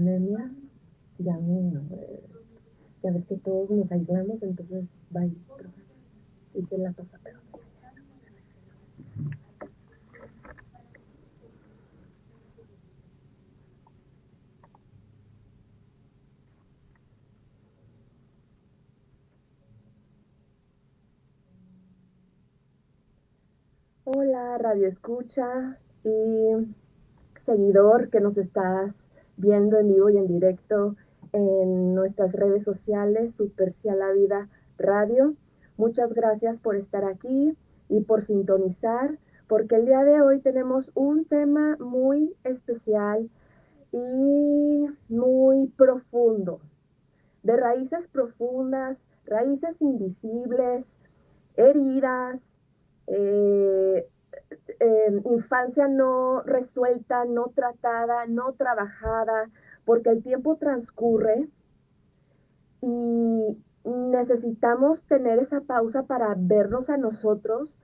pandemia, ya no, ya ves que todos nos aislamos, entonces bye, y se la pasa peor. Hola, radio escucha y seguidor que nos estás viendo en vivo y en directo en nuestras redes sociales, Super Si a la Vida Radio. Muchas gracias por estar aquí y por sintonizar, porque el día de hoy tenemos un tema muy especial y muy profundo, de raíces profundas, raíces invisibles, heridas, eh, infancia no resuelta, no tratada, no trabajada, porque el tiempo transcurre y necesitamos tener esa pausa para vernos a nosotros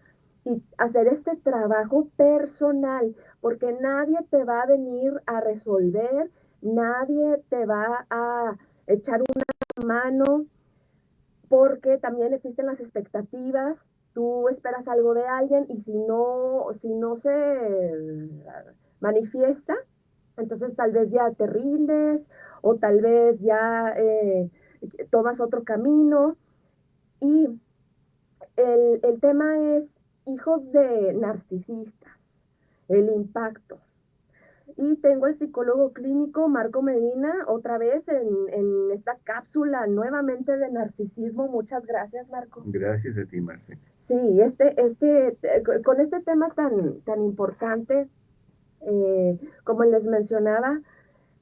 y hacer este trabajo personal, porque nadie te va a venir a resolver, nadie te va a echar una mano, porque también existen las expectativas. Tú esperas algo de alguien y si no se manifiesta, entonces tal vez ya te rindes o tal vez ya tomas otro camino. Y el tema es hijos de narcisistas, el impacto. Y tengo el psicólogo clínico Marco Medina otra vez en esta cápsula nuevamente de narcisismo. Muchas gracias, Marco. Gracias a ti, Marce. Sí, con este tema tan importante, como les mencionaba,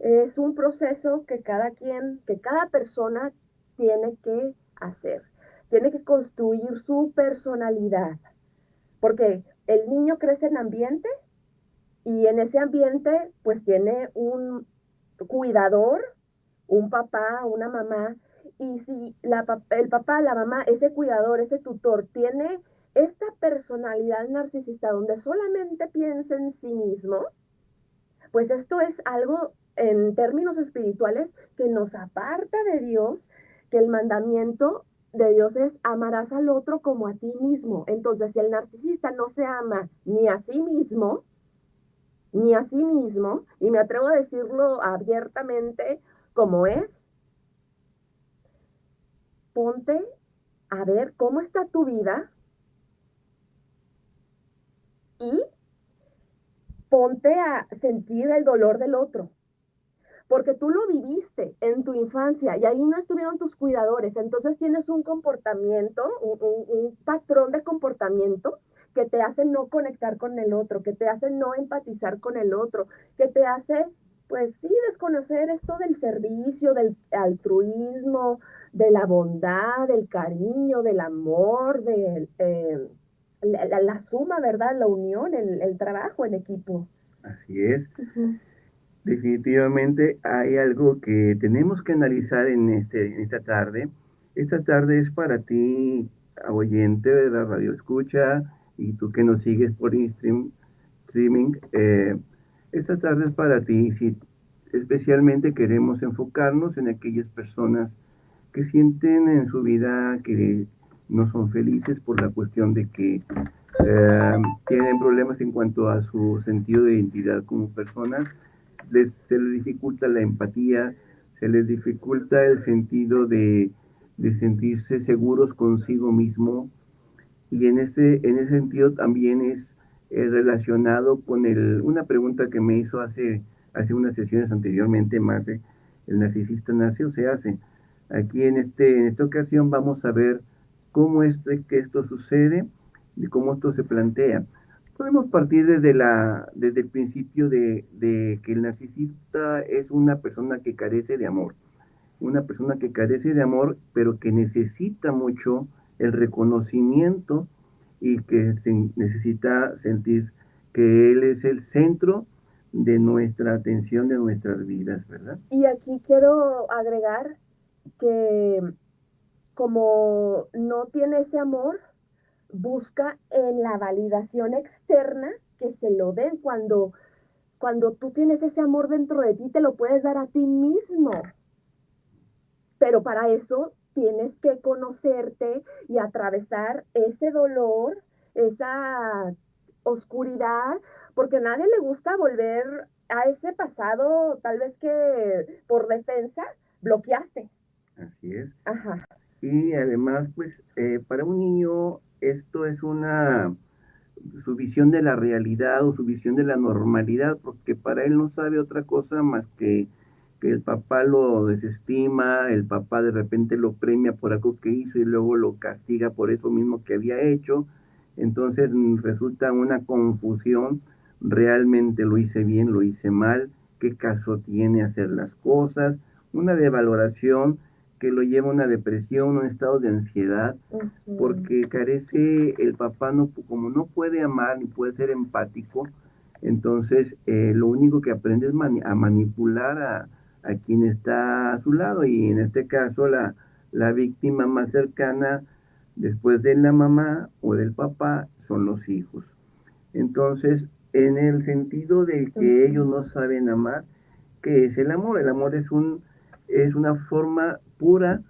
es un proceso que que cada persona tiene que hacer. Tiene que construir su personalidad, porque el niño crece en ambiente y en ese ambiente pues tiene un cuidador, un papá, una mamá, y si el papá, la mamá, ese cuidador, ese tutor tiene esta personalidad narcisista donde solamente piensa en sí mismo, pues esto es algo en términos espirituales que nos aparta de Dios, que el mandamiento de Dios es amarás al otro como a ti mismo. Entonces, si el narcisista no se ama ni a sí mismo, ni a sí mismo, y me atrevo a decirlo abiertamente como es, ponte a ver cómo está tu vida y ponte a sentir el dolor del otro, porque tú lo viviste en tu infancia y ahí no estuvieron tus cuidadores, entonces tienes un comportamiento, un patrón de comportamiento que te hace no conectar con el otro, que te hace no empatizar con el otro, que te hace, pues sí, desconocer esto del servicio, del altruismo, de la bondad, del cariño, del amor, la suma, ¿verdad? La unión, el trabajo en equipo. Así es. Uh -huh. Definitivamente hay algo que tenemos que analizar en esta tarde. Esta tarde es para ti, oyente de la radio escucha, y tú que nos sigues por streaming. Esta tarde es para ti, si especialmente queremos enfocarnos en aquellas personas que sienten en su vida que no son felices por la cuestión de que tienen problemas en cuanto a su sentido de identidad como personas, se les dificulta la empatía, se les dificulta el sentido de sentirse seguros consigo mismo, y en ese sentido también es relacionado con una pregunta que me hizo hace unas sesiones anteriormente, más el narcisista nace o se hace. Aquí en esta ocasión vamos a ver cómo es que esto sucede y cómo esto se plantea. Podemos partir desde el principio de que el narcisista es una persona que carece de amor, una persona que carece de amor, pero que necesita mucho el reconocimiento y que necesita sentir que él es el centro de nuestra atención, de nuestras vidas, ¿verdad? Y aquí quiero agregar que como no tiene ese amor, busca en la validación externa que se lo den Cuando tú tienes ese amor dentro de ti, te lo puedes dar a ti mismo. Pero para eso tienes que conocerte y atravesar ese dolor, esa oscuridad, porque a nadie le gusta volver a ese pasado, tal vez que por defensa bloqueaste. Así es. Ajá. Y además, pues, para un niño esto es su visión de la realidad o su visión de la normalidad, porque para él no sabe otra cosa más que el papá lo desestima, el papá de repente lo premia por algo que hizo y luego lo castiga por eso mismo que había hecho. Entonces resulta una confusión, realmente lo hice bien, lo hice mal, qué caso tiene hacer las cosas, una devaloración que lo lleva a una depresión, un estado de ansiedad, Ujú. porque carece el papá, no, como no puede amar ni puede ser empático, entonces lo único que aprende es a manipular a quien está a su lado, y en este caso la víctima más cercana después de la mamá o del papá son los hijos. Entonces, en el sentido de que ellos Ujú. no saben amar, ¿qué es el amor? El amor es una forma pura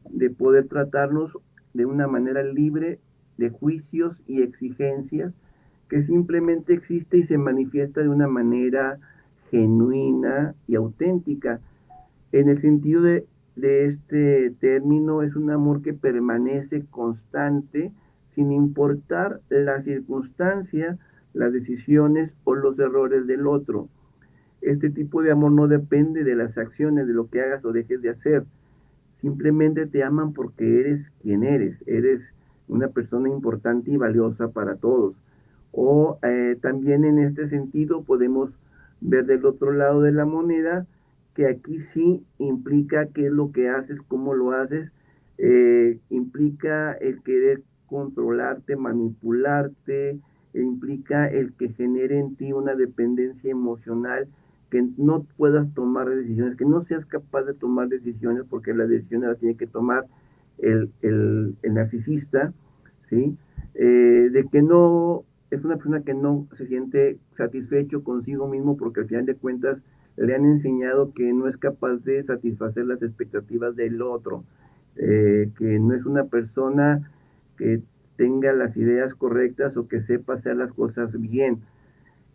de poder tratarnos de una manera libre de juicios y exigencias, que simplemente existe y se manifiesta de una manera genuina y auténtica. En el sentido de este término, es un amor que permanece constante sin importar la circunstancia, las decisiones o los errores del otro. Este tipo de amor no depende de las acciones, de lo que hagas o dejes de hacer. Simplemente te aman porque eres quien eres. Eres una persona importante y valiosa para todos. O también en este sentido podemos ver del otro lado de la moneda que aquí sí implica qué es lo que haces, cómo lo haces, implica el querer controlarte, manipularte, implica el que genere en ti una dependencia emocional, que no puedas tomar decisiones, que no seas capaz de tomar decisiones, porque las decisiones las tiene que tomar el narcisista, ¿sí? De que no, es una persona que no se siente satisfecho consigo mismo, porque al final de cuentas le han enseñado que no es capaz de satisfacer las expectativas del otro, que no es una persona que tenga las ideas correctas o que sepa hacer las cosas bien.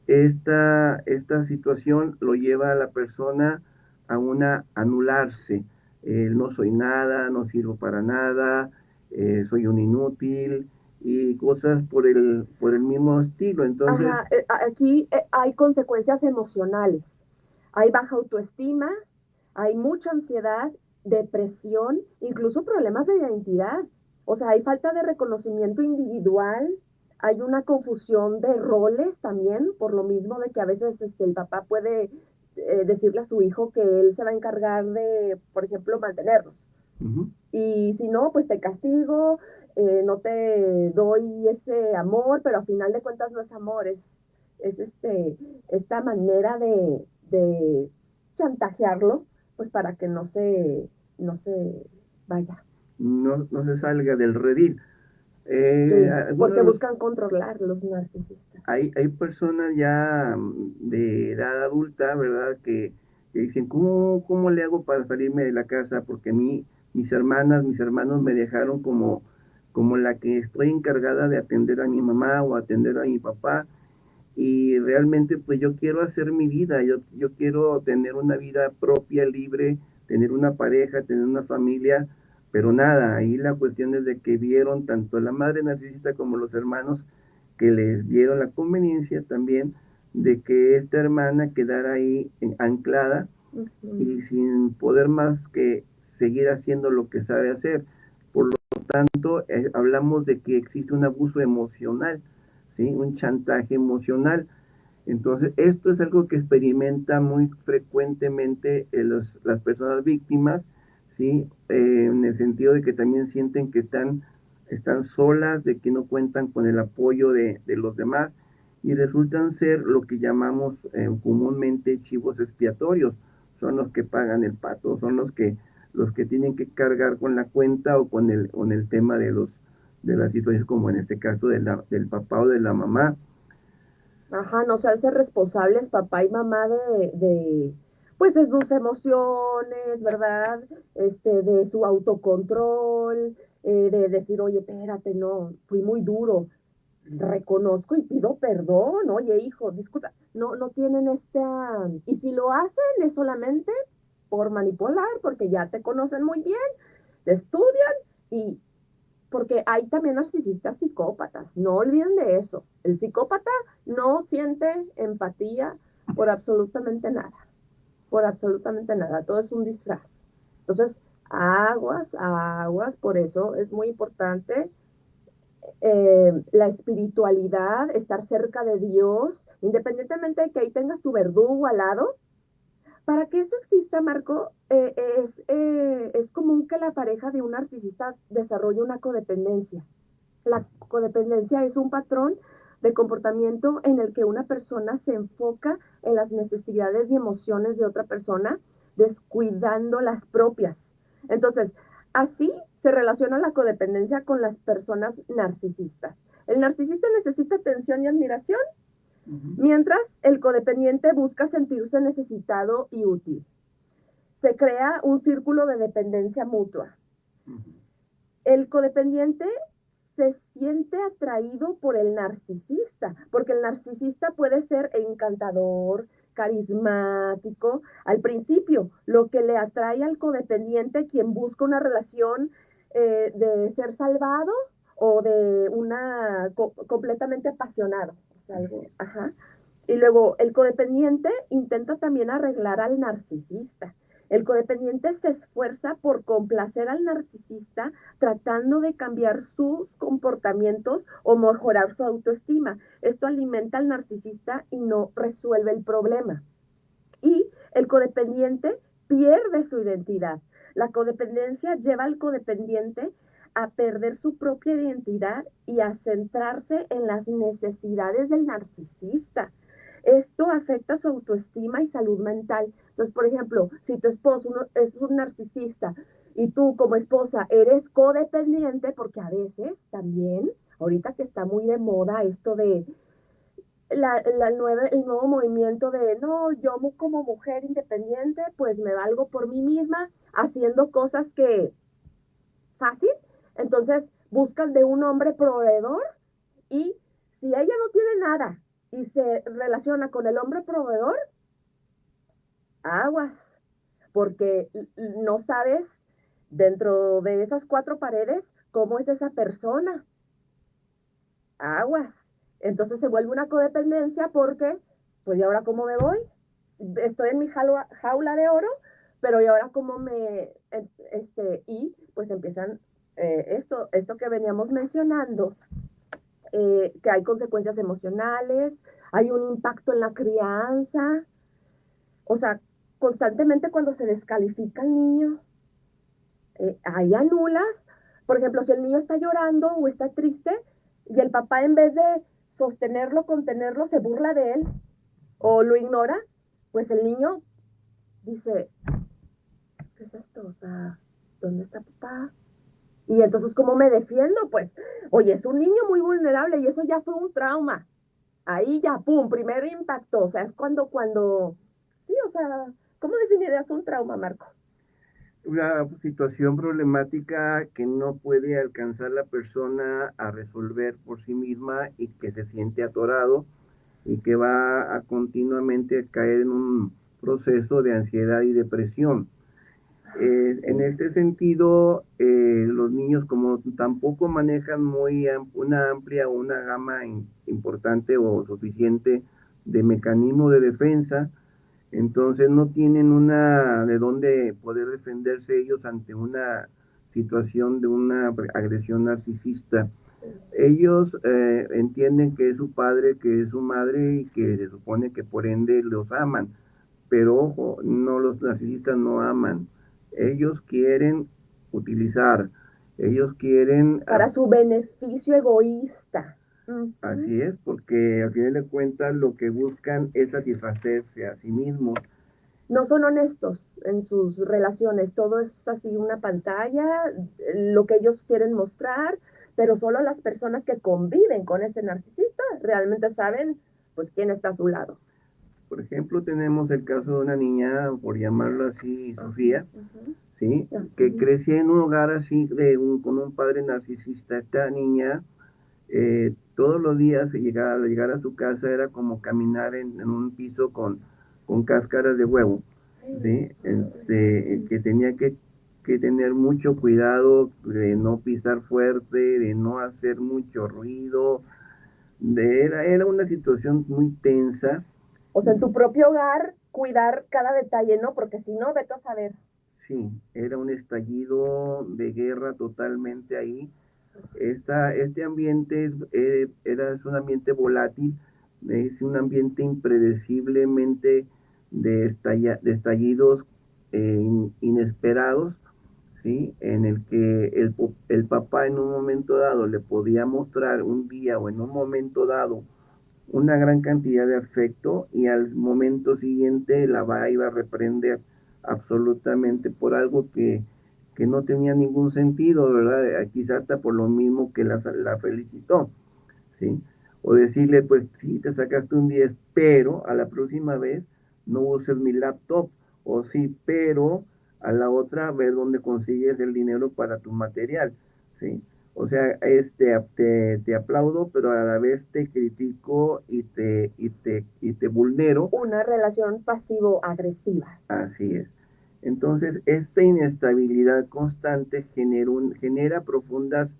Esta situación lo lleva a la persona a una anularse. No soy nada, no sirvo para nada, soy un inútil y cosas por el mismo estilo. Entonces, Ajá, aquí hay consecuencias emocionales. Hay baja autoestima, hay mucha ansiedad, depresión, incluso problemas de identidad. O sea, hay falta de reconocimiento individual, hay una confusión de roles también, por lo mismo de que a veces el papá puede decirle a su hijo que él se va a encargar de, por ejemplo, mantenerlos. uh-huh, Y si no, pues te castigo, no te doy ese amor, pero a final de cuentas no es amor, es esta manera de chantajearlo, pues para que no se vaya. no se salga del redil. Sí, Algunos porque de los buscan controlar los narcisistas. hay personas ya de edad adulta, ¿verdad? Que dicen, ¿cómo le hago para salirme de la casa? Porque a mí, mis hermanas, mis hermanos me dejaron como la que estoy encargada de atender a mi mamá o atender a mi papá. Y realmente pues yo quiero hacer mi vida, yo quiero tener una vida propia, libre, tener una pareja, tener una familia, pero nada, ahí la cuestión es de que vieron tanto la madre narcisista como los hermanos, que les dieron la conveniencia también de que esta hermana quedara ahí anclada Uh y -huh. sin poder más que seguir haciendo lo que sabe hacer. Por lo tanto, hablamos de que existe un abuso emocional, ¿sí? Un chantaje emocional. Entonces, esto es algo que experimenta muy frecuentemente las personas víctimas, ¿sí? En el sentido de que también sienten que están solas, de que no cuentan con el apoyo de los demás, y resultan ser lo que llamamos comúnmente chivos expiatorios. Son los que pagan el pato, son los que tienen que cargar con la cuenta o con el tema de las situaciones, como en este caso del papá o de la mamá. Ajá, no se hacen responsables papá y mamá pues de sus emociones, ¿verdad? De su autocontrol, de decir, oye, espérate, no, fui muy duro, reconozco y pido perdón, oye, hijo, disculpa, no tienen y si lo hacen es solamente por manipular, porque ya te conocen muy bien, te estudian y porque hay también narcisistas psicópatas, no olviden de eso. El psicópata no siente empatía por absolutamente nada, por absolutamente nada, todo es un disfraz. Entonces, aguas, aguas, por eso es muy importante la espiritualidad, estar cerca de Dios, independientemente de que ahí tengas tu verdugo al lado. Para que eso exista, Marco, es común que la pareja de un narcisista desarrolle una codependencia. La codependencia es un patrón de comportamiento en el que una persona se enfoca en las necesidades y emociones de otra persona, descuidando las propias. Entonces, así se relaciona la codependencia con las personas narcisistas. El narcisista necesita atención y admiración, Ujú, mientras el codependiente busca sentirse necesitado y útil. Se crea un círculo de dependencia mutua. ujú. El codependiente se siente atraído por el narcisista, porque el narcisista puede ser encantador, carismático. Al principio, lo que le atrae al codependiente, quien busca una relación de ser salvado o de una completamente apasionado. O sea, algo, ajá. Y luego el codependiente intenta también arreglar al narcisista. El codependiente se esfuerza por complacer al narcisista tratando de cambiar sus comportamientos o mejorar su autoestima. Esto alimenta al narcisista y no resuelve el problema. Y el codependiente pierde su identidad. La codependencia lleva al codependiente a perder su propia identidad y a centrarse en las necesidades del narcisista. Esto afecta su autoestima y salud mental. Entonces, por ejemplo, si tu esposo es un narcisista y tú como esposa eres codependiente, porque a veces también, ahorita que está muy de moda esto de el nuevo movimiento de, no, yo como mujer independiente, pues me valgo por mí misma, haciendo cosas que fácil, entonces buscan de un hombre proveedor y si ella no tiene nada y se relaciona con el hombre proveedor, aguas, porque no sabes dentro de esas cuatro paredes cómo es esa persona, aguas. Entonces se vuelve una codependencia porque, pues, ¿y ahora cómo me voy? Estoy en mi jaula de oro, pero ¿y ahora cómo y pues empiezan esto que veníamos mencionando, que hay consecuencias emocionales, hay un impacto en la crianza, o sea, constantemente cuando se descalifica al niño, hay anulas. Por ejemplo, si el niño está llorando o está triste y el papá en vez de sostenerlo, contenerlo, se burla de él o lo ignora, pues el niño dice, ¿qué es esto? O sea, ¿dónde está papá? Y entonces, ¿cómo me defiendo? Pues, oye, es un niño muy vulnerable y eso ya fue un trauma. Ahí ya, pum, primer impacto. O sea, es sí, o sea, ¿cómo definirías un trauma, Marco? Una situación problemática que no puede alcanzar la persona a resolver por sí misma y que se siente atorado y que va a continuamente caer en un proceso de ansiedad y depresión. En Sí. este sentido, los niños como tampoco manejan una amplia o una gama importante o suficiente de mecanismos de defensa, entonces no tienen una de dónde poder defenderse ellos ante una situación de una agresión narcisista. Ellos entienden que es su padre, que es su madre y que se supone que por ende los aman, pero ojo, no, los narcisistas no aman. Ellos quieren utilizar, ellos quieren, Para su beneficio egoísta. Ujú. así es, porque al final de cuentas lo que buscan es satisfacerse a sí mismos. No son honestos en sus relaciones, todo es así una pantalla, lo que ellos quieren mostrar, pero solo las personas que conviven con ese narcisista realmente saben pues quién está a su lado. Por ejemplo, tenemos el caso de una niña, por llamarlo así, Sofía, Ujú, ¿sí? Que ujú. crecía en un hogar así, con un padre narcisista. Esta niña, todos los días al llegar a su casa era como caminar en un piso con cáscaras de huevo, ¿sí? Que tenía que tener mucho cuidado de no pisar fuerte, de no hacer mucho ruido. Era una situación muy tensa. O sea, en tu propio hogar, cuidar cada detalle, ¿no? Porque si no, vete a saber. Sí, era un estallido de guerra totalmente ahí. Este ambiente es un ambiente volátil, es un ambiente impredeciblemente de estallidos inesperados, ¿sí? En el que el papá en un momento dado le podía mostrar un día o en un momento dado una gran cantidad de afecto y al momento siguiente la va a ir a reprender absolutamente por algo que no tenía ningún sentido, ¿verdad? Quizás hasta por lo mismo que la felicitó, ¿sí? O decirle, pues sí, te sacaste un 10 pero a la próxima vez no uses mi laptop, o sí, pero a la otra ver dónde consigues el dinero para tu material, ¿sí? O sea, te aplaudo, pero a la vez te critico y te vulnero. Una relación pasivo-agresiva. Así es. Entonces, esta inestabilidad constante genera profundas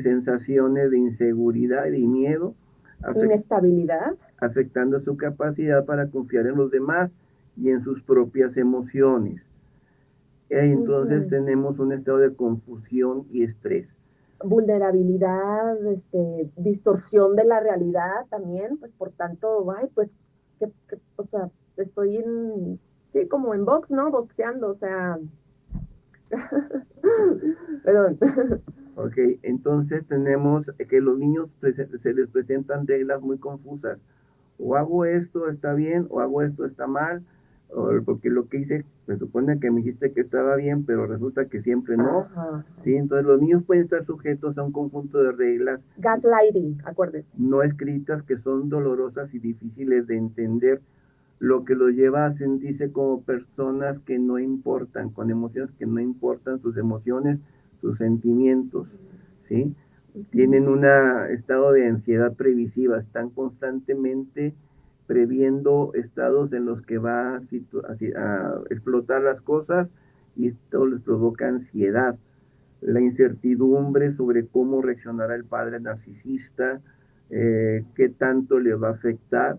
sensaciones de inseguridad y miedo, afect- Inestabilidad. afectando su capacidad para confiar en los demás y en sus propias emociones. Entonces Ujú. tenemos un estado de confusión y estrés. Vulnerabilidad, distorsión de la realidad también, pues por tanto, ay, pues, o sea, estoy en, sí, como en box, ¿no? Boxeando, o sea, perdón. Ok, entonces tenemos que los niños se les presentan reglas muy confusas. O hago esto está bien, o hago esto está mal, porque lo que hice, se supone que me dijiste que estaba bien, pero resulta que siempre no. Ajá. Sí, entonces los niños pueden estar sujetos a un conjunto de reglas Gaslighting, acuérdese. no escritas que son dolorosas y difíciles de entender, lo que los lleva a sentirse como personas que no importan, con emociones que no importan, sus emociones, sus sentimientos, ¿sí? Ujú. Tienen un estado de ansiedad previsiva, están constantemente previendo estados en los que va a explotar las cosas y esto les provoca ansiedad. La incertidumbre sobre cómo reaccionará el padre narcisista, qué tanto le va a afectar,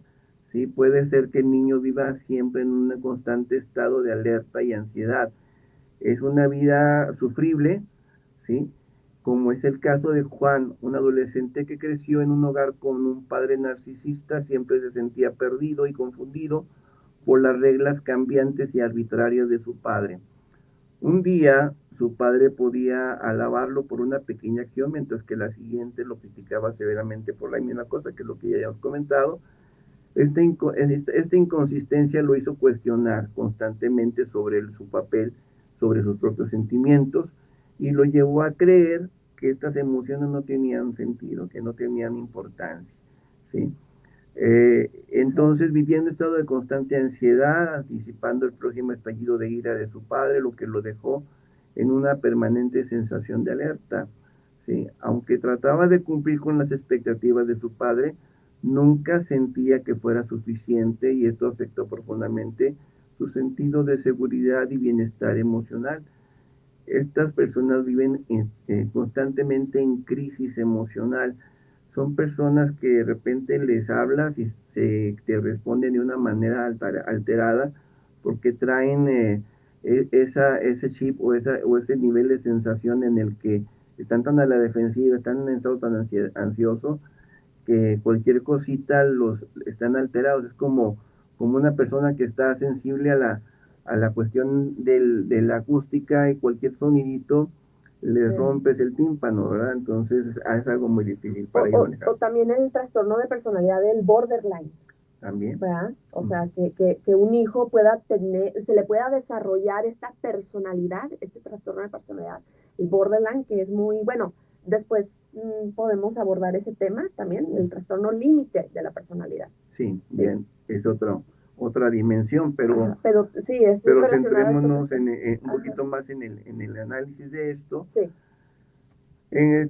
¿sí? Puede ser que el niño viva siempre en un constante estado de alerta y ansiedad. Es una vida sufrible, ¿sí? Como es el caso de Juan, un adolescente que creció en un hogar con un padre narcisista, siempre se sentía perdido y confundido por las reglas cambiantes y arbitrarias de su padre. Un día su padre podía alabarlo por una pequeña acción, mientras que la siguiente lo criticaba severamente por la misma cosa, que es lo que ya hemos comentado. Esta inconsistencia lo hizo cuestionar constantemente sobre su papel, sobre sus propios sentimientos, y lo llevó a creer que estas emociones no tenían sentido, que no tenían importancia, ¿sí? Entonces vivía en un estado de constante ansiedad, anticipando el próximo estallido de ira de su padre, lo que lo dejó en una permanente sensación de alerta. ¿Sí? Aunque trataba de cumplir con las expectativas de su padre, nunca sentía que fuera suficiente y esto afectó profundamente su sentido de seguridad y bienestar emocional. Estas personas viven constantemente en crisis emocional. Son personas que de repente les hablas y te responden de una manera alterada porque traen ese chip o ese nivel de sensación en el que están tan a la defensiva, están en un estado tan ansioso que cualquier cosita los están alterados. Es como una persona que está sensible a la cuestión de la acústica y cualquier sonidito le Sí. rompes el tímpano, ¿verdad? Entonces es algo muy difícil para ellos manejar O también el trastorno de personalidad del borderline, también. ¿verdad? O Uh sea, que un hijo pueda tener, se le pueda desarrollar esta personalidad, este trastorno de personalidad, el borderline, que es muy, bueno, después podemos abordar ese tema también, el trastorno límite de la personalidad. Sí, Sí. bien, es otra dimensión, Ajá, pero sí, es pero relacionado a esto que centrémonos está. un Ajá, poquito más en el análisis de esto. sí.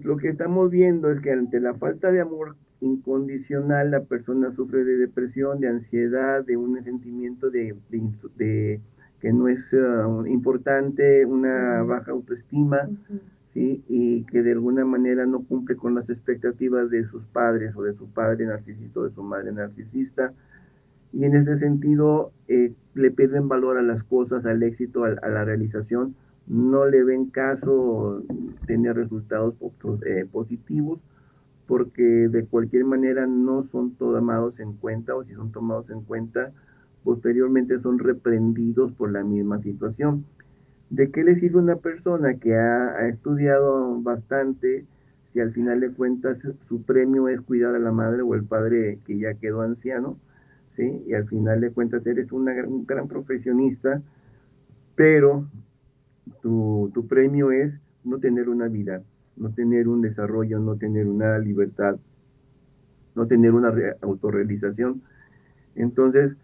Lo que estamos viendo es que ante la falta de amor incondicional, la persona sufre de depresión, de ansiedad, de un sentimiento de que no es importante, una Ujú, baja autoestima, ujú, ¿sí? Y que de alguna manera no cumple con las expectativas de sus padres o de su padre narcisista o de su madre narcisista. Y en ese sentido le pierden valor a las cosas, al éxito, a la realización, no le ven caso tener resultados positivos porque de cualquier manera no son tomados en cuenta o si son tomados en cuenta, posteriormente son reprendidos por la misma situación. ¿De qué le sirve una persona que ha estudiado bastante si al final de cuentas su premio es cuidar a la madre o el padre que ya quedó anciano? ¿Sí? Y al final de cuentas eres un gran profesionista, pero tu premio es no tener una vida, no tener un desarrollo, no tener una libertad, no tener una autorrealización. Entonces,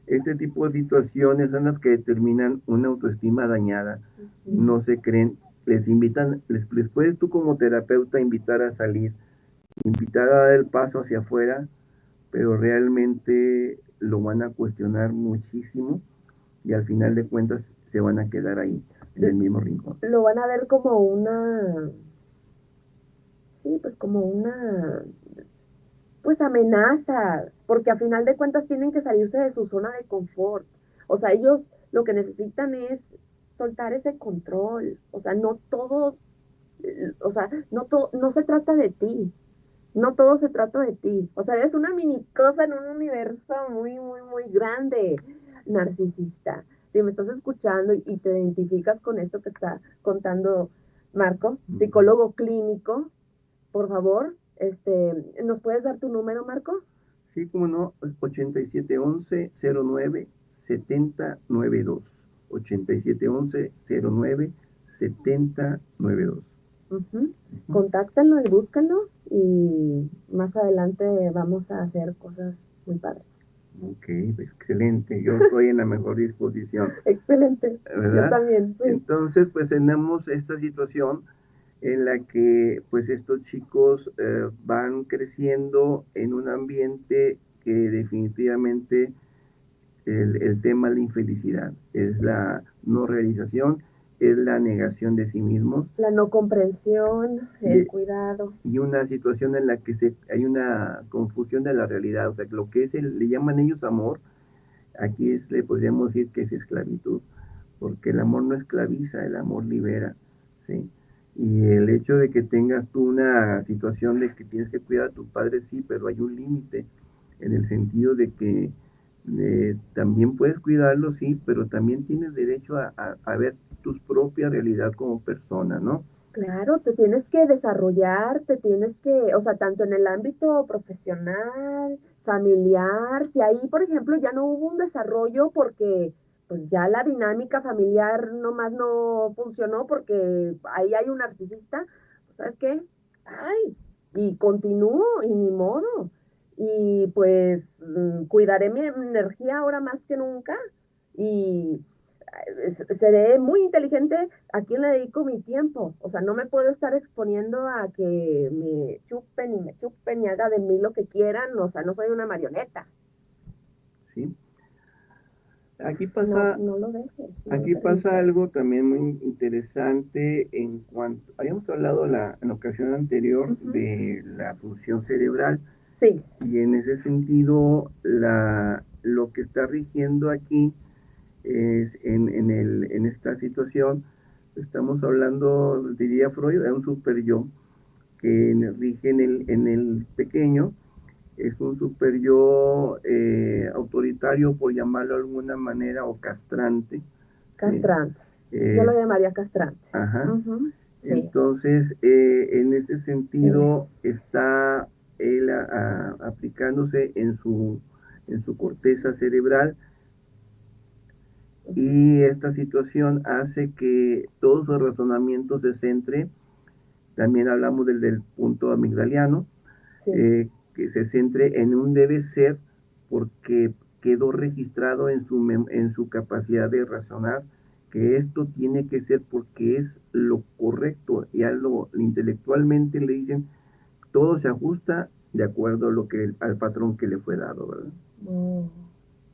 este tipo de situaciones son las que determinan una autoestima dañada. ujú. No se creen, les invitan, les puedes tú como terapeuta invitar a salir, invitar a dar el paso hacia afuera, pero realmente lo van a cuestionar muchísimo y al final de cuentas se van a quedar ahí, en el mismo rincón. Lo van a ver como una, sí, pues como una, pues amenaza, porque a final de cuentas tienen que salirse de su zona de confort. O sea, ellos lo que necesitan es soltar ese control. O sea, no todo, o sea, no se trata de ti. No todo se trata de ti. O sea, eres una mini cosa en un universo muy, muy, muy grande, narcisista. Si me estás escuchando y te identificas con esto que está contando Marco, psicólogo clínico, por favor, ¿nos puedes dar tu número, Marco? Sí, como no, 8711-09-7092. 8711-09-7092. Ujú. Ujú. Contáctalo y búscalo y más adelante vamos a hacer cosas muy padres. Ok, excelente. Yo estoy en la mejor disposición, Excelente. Yo ¿verdad? también, sí. Entonces, pues tenemos esta situación en la que pues estos chicos van creciendo en un ambiente que definitivamente el tema de la infelicidad es la no realización, es la negación de sí mismos La no comprensión, el y, cuidado. y una situación en la que hay una confusión de la realidad, o sea, lo que es le llaman ellos amor, aquí le podríamos decir que es esclavitud, porque el amor no esclaviza, el amor libera, ¿sí? Y el hecho de que tengas tú una situación de que tienes que cuidar a tu padre, sí, pero hay un límite, en el sentido de que también puedes cuidarlo, sí, pero también tienes derecho a ver tu propia realidad como persona, ¿no? Claro, te tienes que desarrollar, te tienes que, o sea, tanto en el ámbito profesional, familiar, si ahí, por ejemplo, ya no hubo un desarrollo porque pues ya la dinámica familiar nomás no funcionó porque ahí hay un narcisista, pues, ¿sabes qué? Ay, y continúo y ni modo. Y pues cuidaré mi energía ahora más que nunca y seré muy inteligente a quién le dedico mi tiempo. O sea, no me puedo estar exponiendo a que me chupen y haga de mí lo que quieran. O sea, no soy una marioneta. ¿Sí? Aquí No, pasa, no lo dejes, no lo aquí pasa permitas. algo también muy interesante en cuanto, habíamos hablado en la ocasión anterior Ujú. de la función cerebral Sí, y en ese sentido lo que está rigiendo aquí es en esta situación, estamos hablando, diría Freud, de un super yo que rige en el pequeño, es un super yo autoritario, por llamarlo de alguna manera, o castrante, ¿sí? castrante. Yo lo Es, llamaría castrante. ajá. Ujú. Sí, Entonces, en ese sí. sentido, está él aplicándose en su corteza cerebral Ujú. y esta situación hace que todo su razonamiento se centre, también hablamos del punto amigdaliano, Sí. que se centre en un debe ser porque quedó registrado en su capacidad de razonar que esto tiene que ser porque es lo correcto, ya intelectualmente le dicen, todo se ajusta de acuerdo a al patrón que le fue dado, ¿verdad? Oh,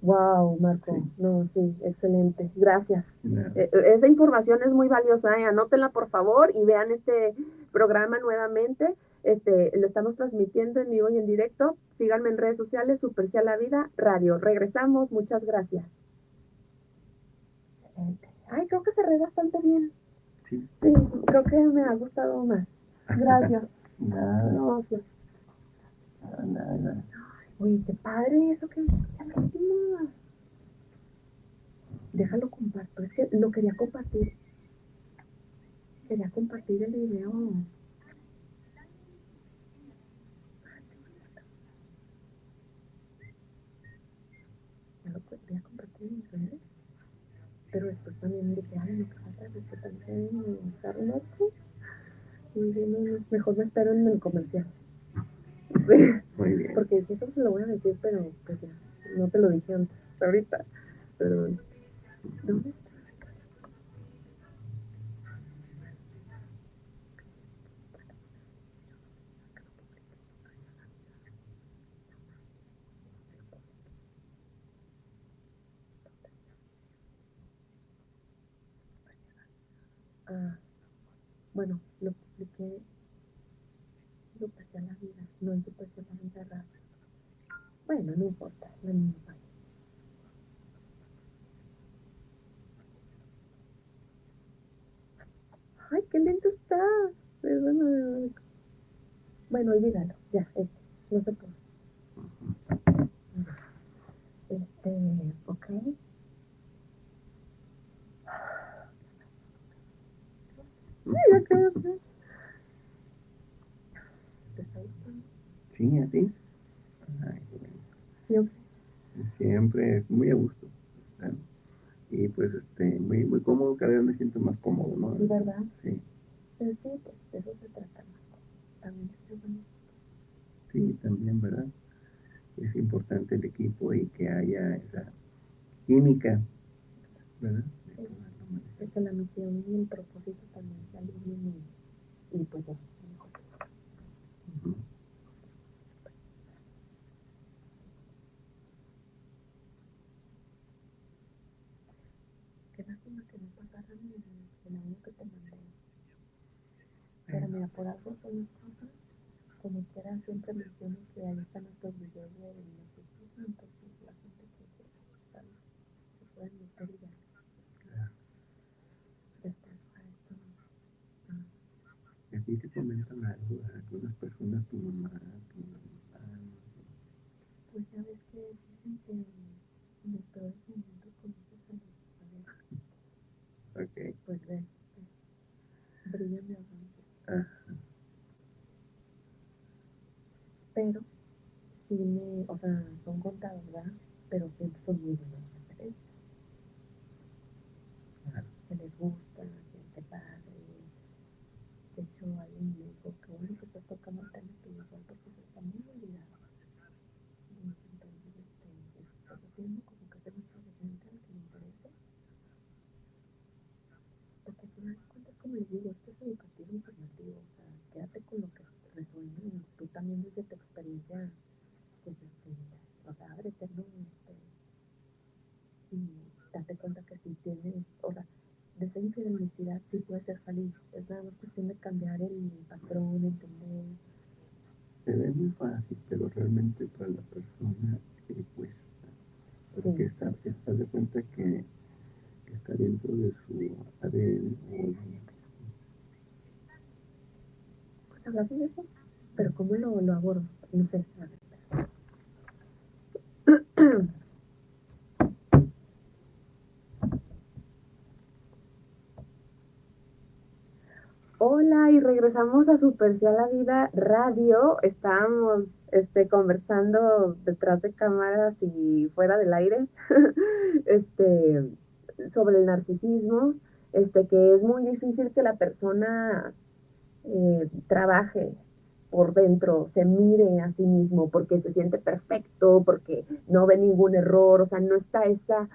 wow, Marco. Sí. No, sí, excelente. Gracias. Nada. Esa información es muy valiosa, ¿eh? Anótenla por favor y vean este programa nuevamente. Lo estamos transmitiendo en vivo y en directo. Síganme en redes sociales, Supercial La Vida Radio. Regresamos, muchas gracias. Excelente. Ay, creo que cerré bastante bien. Sí. Sí, creo que me ha gustado más. Gracias. Nada. No, sí. Nada. Oye, qué padre eso que lástima. Déjalo comparto. Es que lo quería compartir. Quería compartir el video. Ya lo quería compartir en mis redes. Pero después también dije, ay, lo que falta es que también estar loco. Y dije, no, no, mejor me espero en el comercial. Sí. Muy bien. Porque si eso se lo voy a decir, pero pues ya, no te lo dije antes, ahorita. Pero, ¿dónde está? Ah, bueno, lo publiqué Supercial La Vida, no en Supercial La Vida Radio. Bueno, no importa, la misma. Ay, qué lento está. Bueno, olvídalo, ya, no se puede. Ok. Ya quedó. ¿Te está gustando? Sí, así. Ay, bueno. Siempre. Siempre es muy a gusto. ¿Verdad? Y pues muy, muy cómodo, cada vez me siento más cómodo, ¿no? ¿Verdad? Sí. Pero sí, pues de eso se trata más. También es bueno. Sí, también, ¿verdad? Es importante el equipo y que haya esa química, ¿verdad? Sí. Es que la misión y el propósito también se alineen y pues ya, mejor. Uh-huh. Qué lástima que no pasaran el año que te mandé. Pero mira, por algo son las cosas. Como quiera, siempre menciono que ahí están nuestros videos de nosotros, entonces la gente que sabe, se puede meter y ya. Después a esto. Aquí te comentan algo, algunas personas, tu mamá, tu mamá. Pues ya ves que dicen que en los peores momentos conoces a los padres. Ok. Pues ve, brilla mi avance. Pero sí o sea, son contados, ¿verdad? Pero siempre son muy buenas referencias. Que les gusta, gente padre. De hecho, alguien me dijo que bueno que estás tocando el tema espiritual porque se está muy olvidado. Entonces, estás haciendo como que hacer mucha gente al que le interese. Porque al final de cuentas, como les digo, esto es educativo informativo. O sea, quédate con lo que resuene y tú también desde tu experiencia, pues, o sea, ábrete, ¿no? Y date cuenta que si tienes, o sea, de esa infelicidad sí puedes ser feliz. Es nada más cuestión de cambiar el patrón, entender. Se ve muy fácil, pero realmente para la persona cuesta. Porque Sí. está de cuenta que está dentro de su ADN. Pues hablamos de eso, pero ¿cómo lo abordo? No sé. Hola, y regresamos a Supercial La Vida Radio. Estábamos conversando detrás de cámaras y fuera del aire sobre el narcisismo, que es muy difícil que la persona trabaje por dentro se mire a sí mismo, porque se siente perfecto, porque no ve ningún error, o sea, no está esa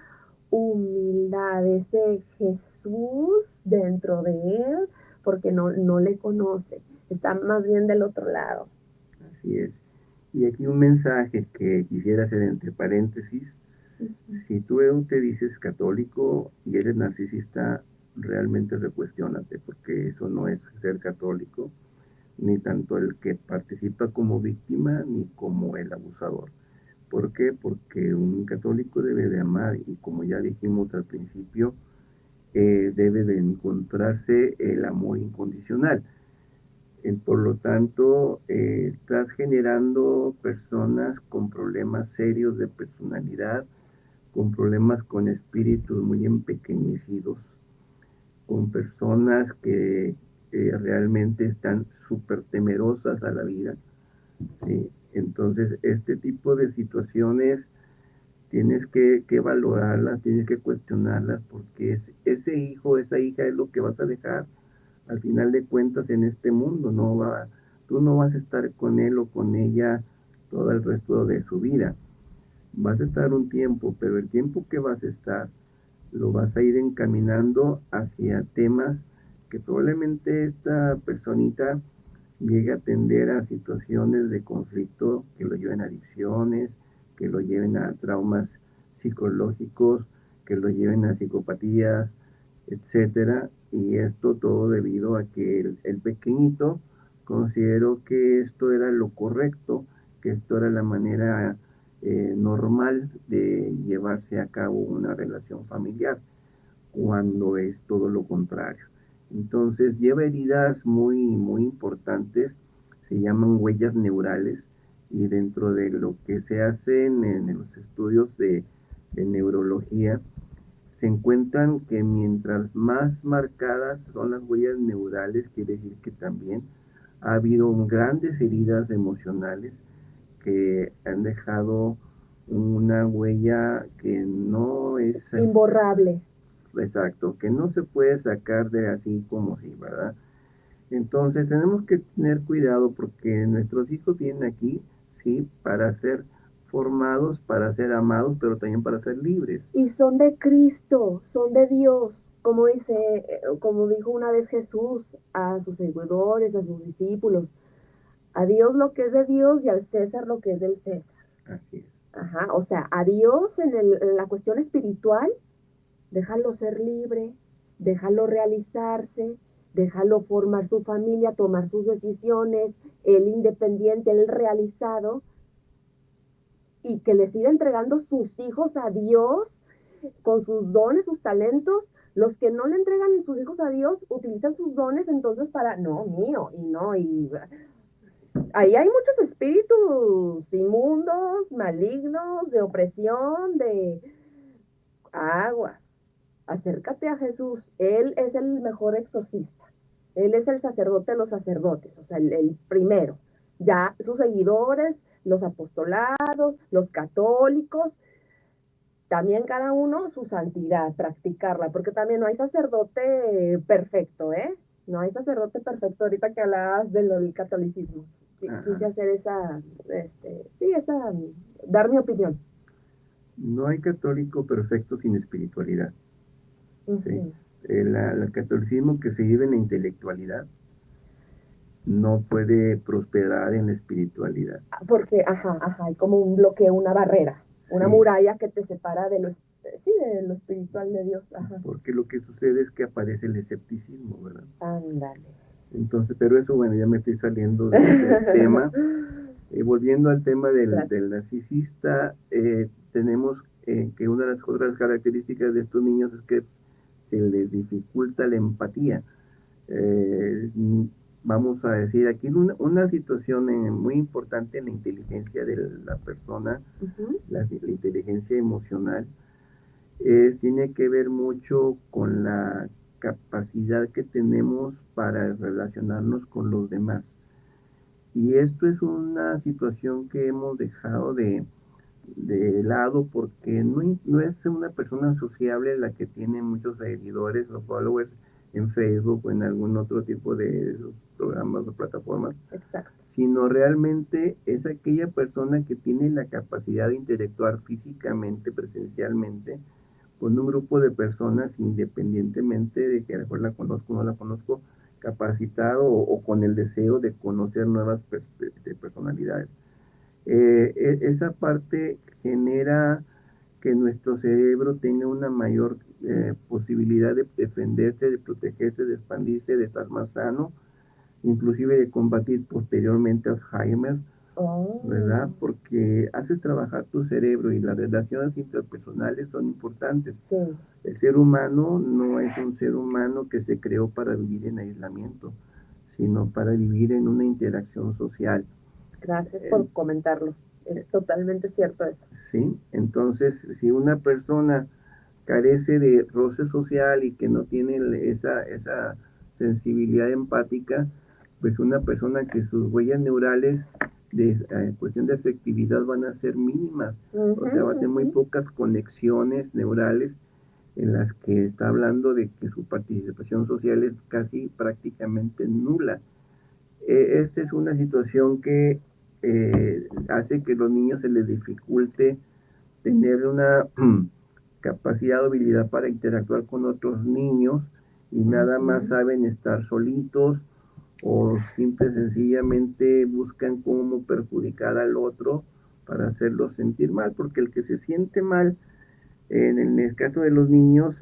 humildad, ese Jesús dentro de él, porque no le conoce, está más bien del otro lado. Así es. Y aquí un mensaje que quisiera hacer entre paréntesis. Si tú te dices católico y eres narcisista, realmente recuestiónate, porque eso no es ser católico, ni tanto el que participa como víctima, ni como el abusador. ¿Por qué? Porque un católico debe de amar y como ya dijimos al principio, debe de encontrarse el amor incondicional. Por lo tanto, estás generando personas con problemas serios de personalidad, con problemas con espíritus muy empequeñecidos, con personas que realmente están súper temerosas a la vida. ¿Sí? Entonces, este tipo de situaciones tienes que valorarlas, tienes que cuestionarlas, porque ese hijo, esa hija es lo que vas a dejar al final de cuentas en este mundo. Tú no vas a estar con él o con ella todo el resto de su vida. Vas a estar un tiempo, pero el tiempo que vas a estar lo vas a ir encaminando hacia temas que probablemente esta personita llegue a atender a situaciones de conflicto que lo lleven a adicciones, que lo lleven a traumas psicológicos, que lo lleven a psicopatías, etcétera. Y esto todo debido a que el pequeñito consideró que esto era lo correcto, que esto era la manera normal de llevarse a cabo una relación familiar, cuando es todo lo contrario. Entonces lleva heridas muy importantes, se llaman huellas neurales, y dentro de lo que se hacen en los estudios de neurología, se encuentran que mientras más marcadas son las huellas neurales, quiere decir que también ha habido grandes heridas emocionales que han dejado una huella que no es Imborrable. exacto, que no se puede sacar de así como si, ¿verdad? Entonces tenemos que tener cuidado porque nuestros hijos vienen aquí, sí, para ser formados, para ser amados, pero también para ser libres. Y son de Cristo, son de Dios, como dice, como dijo una vez Jesús a sus seguidores, a sus discípulos, a Dios lo que es de Dios y al César lo que es del César. Así es. Ajá, o sea, a Dios en la cuestión espiritual, déjalo ser libre, déjalo realizarse, déjalo formar su familia, tomar sus decisiones, él independiente, él realizado, y que le siga entregando sus hijos a Dios con sus dones, sus talentos. Los que no le entregan sus hijos a Dios utilizan sus dones entonces para, no, mío, y no, y ahí hay muchos espíritus inmundos, malignos, de opresión, de aguas. Acércate a Jesús, Él es el mejor exorcista, Él es el sacerdote de los sacerdotes, o sea, el primero. Ya sus seguidores, los apostolados, los católicos, también cada uno su santidad, practicarla, porque también no hay sacerdote perfecto, ¿eh? No hay sacerdote perfecto ahorita que hablabas del catolicismo. Quise Ajá. hacer sí, dar mi opinión. No hay católico perfecto sin espiritualidad. Uh ¿Sí? -huh. El catolicismo que se vive en la intelectualidad no puede prosperar en la espiritualidad. Porque, ajá, hay como un bloqueo, una barrera, una Sí, muralla que te separa sí, de lo espiritual de Dios, ajá. porque lo que sucede es que aparece el escepticismo, ¿verdad? Ándale. Entonces, pero eso, bueno, ya me estoy saliendo del tema. Volviendo al tema del narcisista, tenemos que una de las otras características de estos niños es que se les dificulta la empatía. Eh, Vamos a decir, aquí una situación muy importante en la inteligencia de la persona, Uh -huh. la inteligencia emocional, tiene que ver mucho con la capacidad que tenemos para relacionarnos con los demás. Y esto es una situación que hemos dejado de lado porque no es una persona sociable la que tiene muchos seguidores o followers en Facebook o en algún otro tipo de programas o plataformas. Exacto. sino realmente es aquella persona que tiene la capacidad de interactuar físicamente, presencialmente, con un grupo de personas, independientemente de que a lo mejor la conozco o no la conozco, capacitado o con el deseo de conocer nuevas personalidades. Esa parte genera que nuestro cerebro tenga una mayor posibilidad de defenderse, de protegerse, de expandirse, de estar más sano, inclusive de combatir posteriormente Alzheimer, ¿verdad? Oh, Porque haces trabajar tu cerebro y las relaciones interpersonales son importantes. sí, El ser humano no es un ser humano que se creó para vivir en aislamiento, sino para vivir en una interacción social. gracias Eh, por comentarlo. Es totalmente cierto eso. ¿Sí? Entonces, si una persona carece de roce social y que no tiene esa sensibilidad empática, pues una persona que sus huellas neurales de cuestión de efectividad van a ser mínimas, o Ujú, sea, va a tener muy ujú. pocas conexiones neurales en las que está hablando de que su participación social es casi prácticamente nula. Esta es una situación que hace que a los niños se les dificulte tener una capacidad o habilidad para interactuar con otros niños y nada más Ujú. saben estar solitos o simple y sencillamente buscan cómo perjudicar al otro para hacerlo sentir mal, porque el que se siente mal, en el caso de los niños,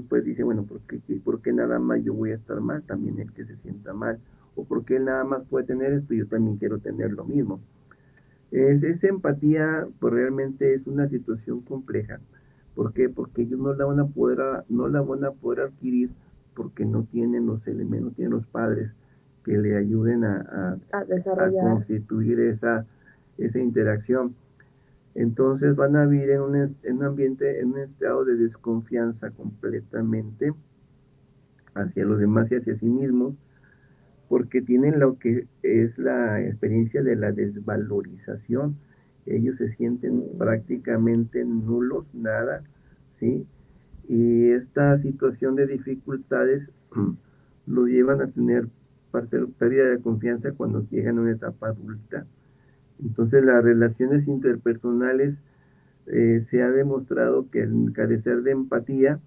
pues dice, bueno, ¿por qué nada más yo voy a estar mal? También el que se sienta mal. O porque él nada más puede tener esto y yo también quiero tener lo mismo. Esa empatía pues realmente es una situación compleja. ¿Por qué? Porque ellos no la van a poder adquirir porque no tienen los elementos, no tienen los padres que le ayuden A a desarrollar. constituir esa interacción. Entonces van a vivir en un ambiente, en un estado de desconfianza completamente hacia los demás y hacia sí mismos, porque tienen lo que es la experiencia de la desvalorización. Ellos se sienten Mm, prácticamente nulos, nada, ¿sí? Y esta situación de dificultades lo llevan a tener pérdida de confianza cuando llegan a una etapa adulta. Entonces las relaciones interpersonales se ha demostrado que al carecer de empatía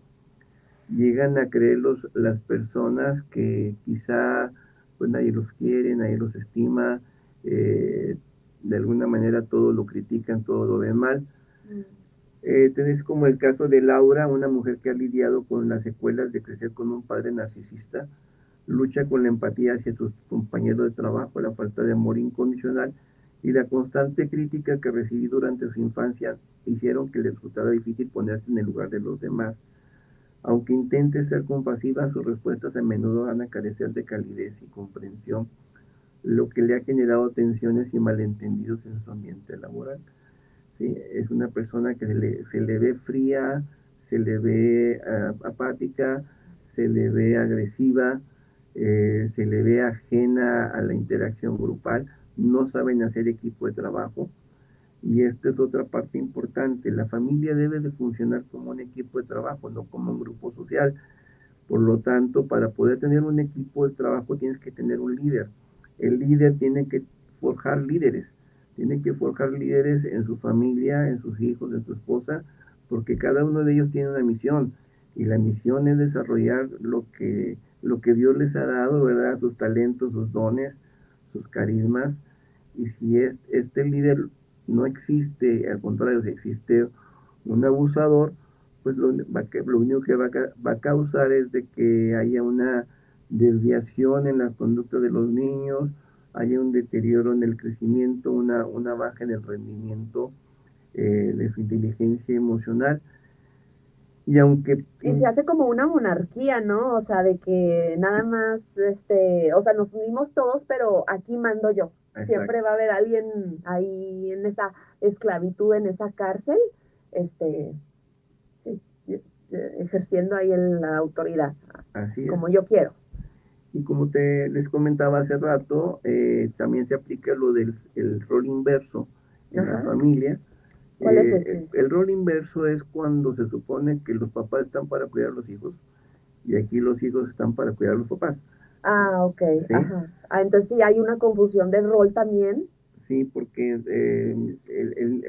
llegan a creer las personas que quizá pues nadie los quiere, nadie los estima, eh, de alguna manera todo lo critican, todo lo ven mal. mm, Tenés como el caso de Laura, una mujer que ha lidiado con las secuelas de crecer con un padre narcisista, lucha con la empatía hacia sus compañeros de trabajo, la falta de amor incondicional y la constante crítica que recibí durante su infancia hicieron que le resultara difícil ponerse en el lugar de los demás. Aunque intente ser compasiva, sus respuestas a menudo van a carecer de calidez y comprensión, lo que le ha generado tensiones y malentendidos en su ambiente laboral. ¿Sí? Es una persona que se le ve fría, se le ve apática, se le ve agresiva, se le ve ajena a la interacción grupal, no saben hacer equipo de trabajo. Y esta es otra parte importante. La familia debe de funcionar como un equipo de trabajo, no como un grupo social. Por lo tanto, para poder tener un equipo de trabajo tienes que tener un líder. El líder tiene que forjar líderes. Tiene que forjar líderes en su familia, en sus hijos, en su esposa, porque cada uno de ellos tiene una misión. Y la misión es desarrollar lo que Dios les ha dado, ¿verdad? Sus talentos, sus dones, sus carismas. Y si este líder no existe, al contrario, si existe un abusador, pues lo único que va a causar es de que haya una desviación en la conducta de los niños, haya un deterioro en el crecimiento, una baja en el rendimiento de su inteligencia emocional. Y aunque... sí, se hace como una monarquía, ¿no? O sea, de que nada más, o sea, nos unimos todos, pero aquí mando yo. Siempre Exacto, va a haber alguien ahí en esa esclavitud, en esa cárcel, este, sí, ejerciendo ahí la autoridad, así es. como yo quiero. Y como les comentaba hace rato, también se aplica lo del el rol inverso en la Ajá. familia. ¿Cuál es ese? El rol inverso es cuando se supone que los papás están para cuidar a los hijos y aquí los hijos están para cuidar a los papás. Ah, ok, ¿sí? ajá. Ah, entonces sí hay una confusión del rol también. Sí, porque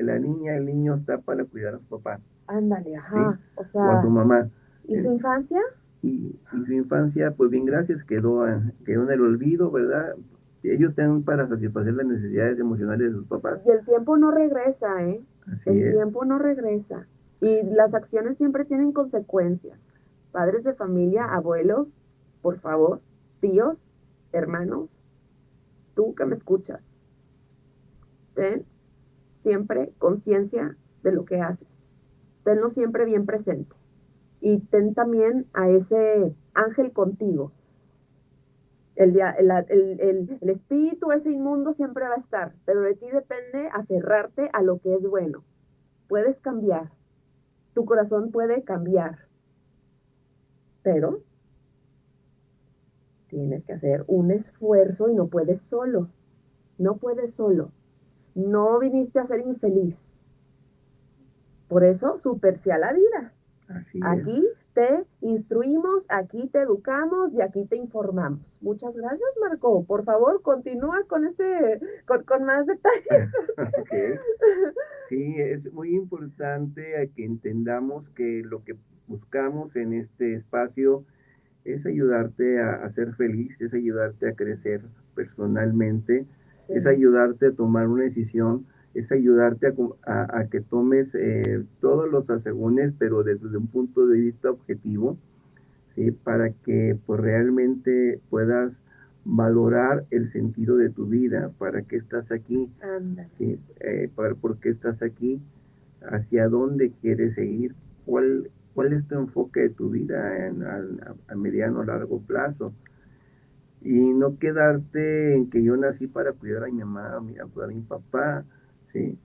la niña, el niño está para cuidar a su papá, Ándale, ¿sí? ajá. O O a su sea, mamá. ¿y su En- infancia? y su infancia, pues bien, gracias, quedó en el olvido, ¿verdad? Ellos están para satisfacer las necesidades emocionales de sus papás. Y el tiempo no regresa, ¿eh? Así El es. tiempo no regresa. Y las acciones siempre tienen consecuencias. Padres de familia, abuelos, por favor, tíos, hermanos, tú que me escuchas, ten siempre conciencia de lo que haces. Tenlo siempre bien presente. Y ten también a ese ángel contigo. El espíritu, ese inmundo, siempre va a estar, pero de ti depende aferrarte a lo que es bueno. Puedes cambiar, tu corazón puede cambiar, pero tienes que hacer un esfuerzo y no puedes solo, no puedes solo. No viniste a ser infeliz, por eso superse a la vida. Así es. Aquí te instruimos, aquí te educamos y aquí te informamos. Muchas gracias, Marco. Por favor, continúa con con más detalles. Ok. Sí, es muy importante a que entendamos que lo que buscamos en este espacio es ayudarte a ser feliz, es ayudarte a crecer personalmente, es Sí, ayudarte a tomar una decisión, es ayudarte a que tomes todos los asegúnes, pero desde un punto de vista objetivo, ¿sí? Para que pues realmente puedas valorar el sentido de tu vida, para qué estás aquí, ándale. ¿sí? Por qué estás aquí, hacia dónde quieres seguir, cuál es tu enfoque de tu vida a mediano o largo plazo. Y no quedarte en que yo nací para cuidar a mi mamá, a cuidar a mi papá, ¿sí?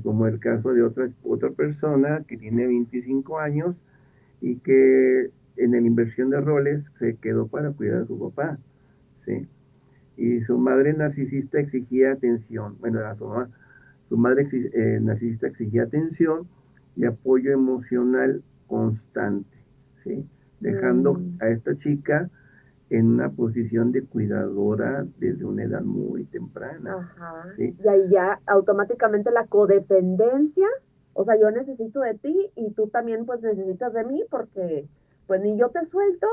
Como el caso de otra persona que tiene 25 años y que en la inversión de roles se quedó para cuidar a su papá, ¿sí? Y su madre narcisista exigía atención, bueno, a su mamá, su madre narcisista exigía atención y apoyo emocional constante, ¿sí? Dejando Mm, a esta chica en una posición de cuidadora desde una edad muy temprana, ajá. ¿sí? Y ahí ya automáticamente la codependencia, o sea, yo necesito de ti y tú también pues necesitas de mí porque pues ni yo te suelto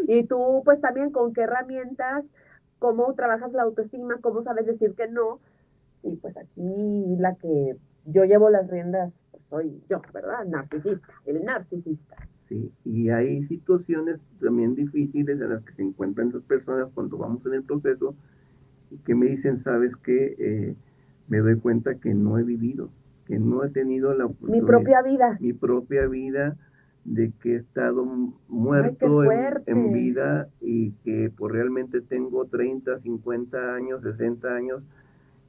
y tú pues también con qué herramientas, cómo trabajas la autoestima, cómo sabes decir que no y pues aquí la que yo llevo las riendas pues, soy yo, ¿verdad? Narcisista, el narcisista. ¿Sí? Y hay situaciones también difíciles en las que se encuentran esas personas cuando vamos en el proceso y que me dicen, sabes que me doy cuenta que no he vivido, que no he tenido la Mi oportunidad, propia vida. mi propia vida, de que he estado Ay, qué muerto en fuerte. vida y que pues realmente tengo 30 50 años, 60 años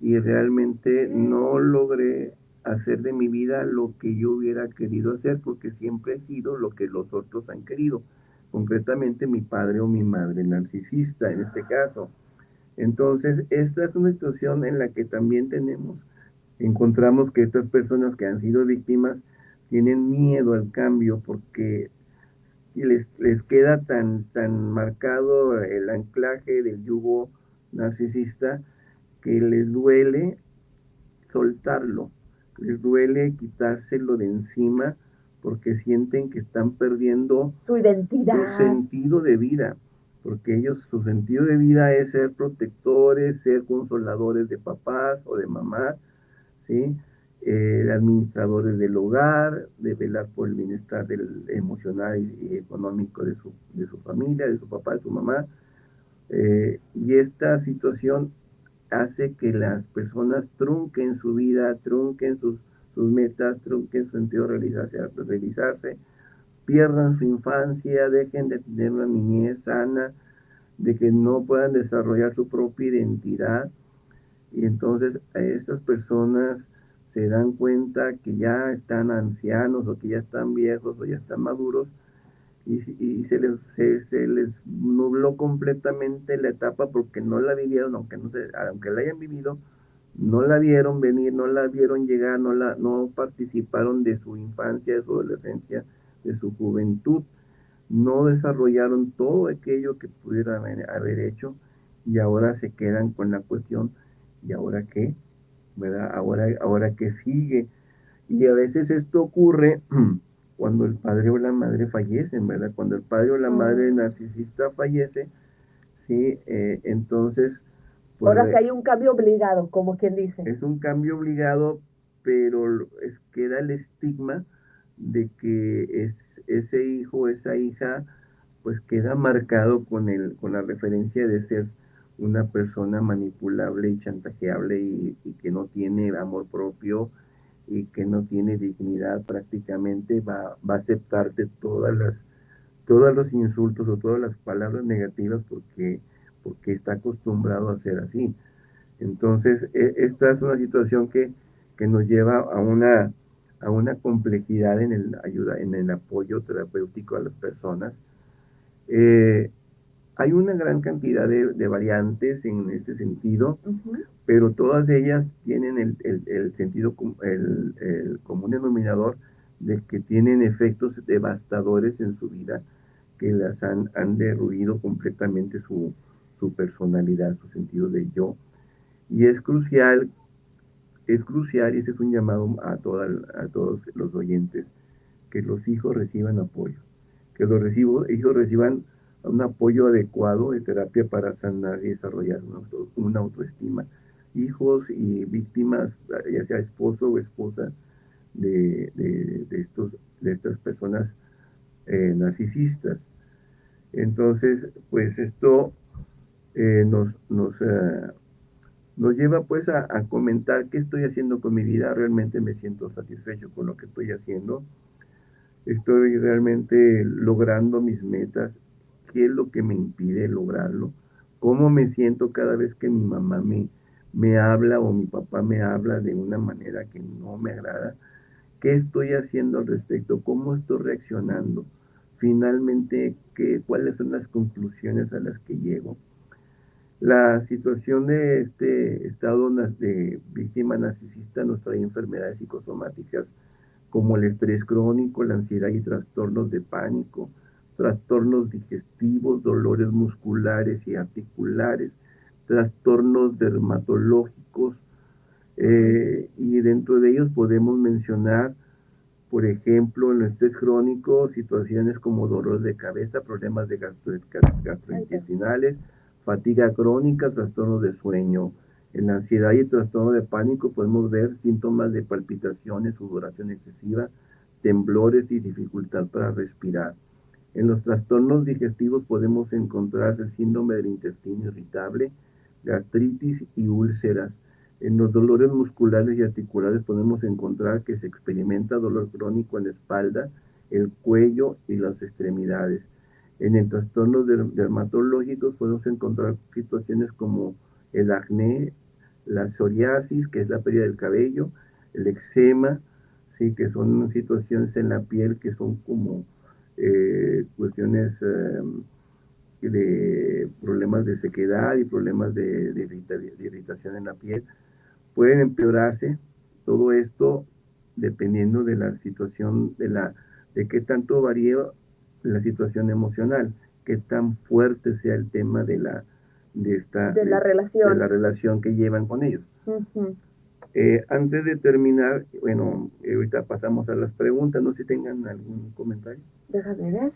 y realmente no logré hacer de mi vida lo que yo hubiera querido hacer porque siempre he sido lo que los otros han querido, concretamente mi padre o mi madre narcisista en este caso. Entonces, esta es una situación en la que también encontramos que estas personas que han sido víctimas tienen miedo al cambio porque les queda tan marcado el anclaje del yugo narcisista que les duele soltarlo, les duele quitárselo de encima porque sienten que están perdiendo Su su identidad. sentido de vida, porque ellos, su sentido de vida es ser protectores, ser consoladores de papás o de mamás, ¿sí? Administradores del hogar, de velar por el bienestar emocional y económico de su familia, de su papá, de su mamá. Y esta situación hace que las personas trunquen su vida, trunquen sus metas, trunquen su sentido de realizarse, pierdan su infancia, dejen de tener una niñez sana, de que no puedan desarrollar su propia identidad. Y entonces a estas personas se dan cuenta que ya están ancianos o que ya están viejos o ya están maduros y se les nubló completamente la etapa porque no la vivieron, aunque la hayan vivido, no la vieron venir, no la vieron llegar, no participaron de su infancia, de su adolescencia, de su juventud. no desarrollaron todo aquello que pudieran haber hecho y ahora se quedan con la cuestión, ¿y ahora qué? ¿Verdad? Ahora qué sigue. Y a veces esto ocurre cuando el padre o la madre fallecen, ¿verdad? Cuando el padre o la madre narcisista fallece, sí, entonces, pues Ahora sí hay un cambio obligado, como quien dice. es un cambio obligado, pero queda el estigma de que ese hijo o esa hija pues queda marcado con la referencia de ser una persona manipulable y chantajeable y que no tiene amor propio y que no tiene dignidad prácticamente, va a aceptarte todos los insultos o todas las palabras negativas porque está acostumbrado a ser así. Entonces, esta es una situación que nos lleva a una complejidad en en el apoyo terapéutico a las personas. Eh, Hay una gran cantidad de variantes en este sentido, pero todas ellas tienen el sentido, el común denominador de que tienen efectos devastadores en su vida que han derruido completamente su personalidad, su sentido de yo. Y es crucial, y ese es un llamado a todos los oyentes, que los hijos reciban apoyo, que hijos reciban un apoyo adecuado de terapia para sanar y desarrollar una autoestima. Hijos y víctimas, ya sea esposo o esposa de estas personas narcisistas. Entonces, pues esto eh, nos, nos, eh, nos lleva pues a comentar qué estoy haciendo con mi vida. Realmente me siento satisfecho con lo que estoy haciendo. Estoy realmente logrando mis metas. ¿Qué es lo que me impide lograrlo? ¿Cómo me siento cada vez que mi mamá me habla o mi papá me habla de una manera que no me agrada? ¿Qué estoy haciendo al respecto? ¿Cómo estoy reaccionando? Finalmente, ¿cuáles son las conclusiones a las que llego? La situación de este estado de víctima narcisista nos trae enfermedades psicosomáticas como el estrés crónico, la ansiedad y trastornos de pánico, trastornos digestivos, dolores musculares y articulares, trastornos dermatológicos, y dentro de ellos podemos mencionar, por ejemplo, en el estrés crónico, situaciones como dolor de cabeza, problemas de gastrointestinales, fatiga crónica, trastornos de sueño. En la ansiedad y el trastorno de pánico podemos ver síntomas de palpitaciones, sudoración excesiva, temblores y dificultad para respirar. En los trastornos digestivos podemos encontrar el síndrome del intestino irritable, gastritis y úlceras. En los dolores musculares y articulares podemos encontrar que se experimenta dolor crónico en la espalda, el cuello y las extremidades. En el trastorno dermatológicos podemos encontrar situaciones como el acné, la psoriasis, que es la pérdida del cabello, el eczema, sí, que son situaciones en la piel que son como cuestiones de problemas de sequedad y problemas de irritación en la piel. Pueden empeorarse todo esto dependiendo de la situación, de qué tanto varía la situación emocional, qué tan fuerte sea el tema de la relación que llevan con ellos. Antes de terminar, bueno, ahorita pasamos a las preguntas, no sé si tengan algún comentario. Déjame ver.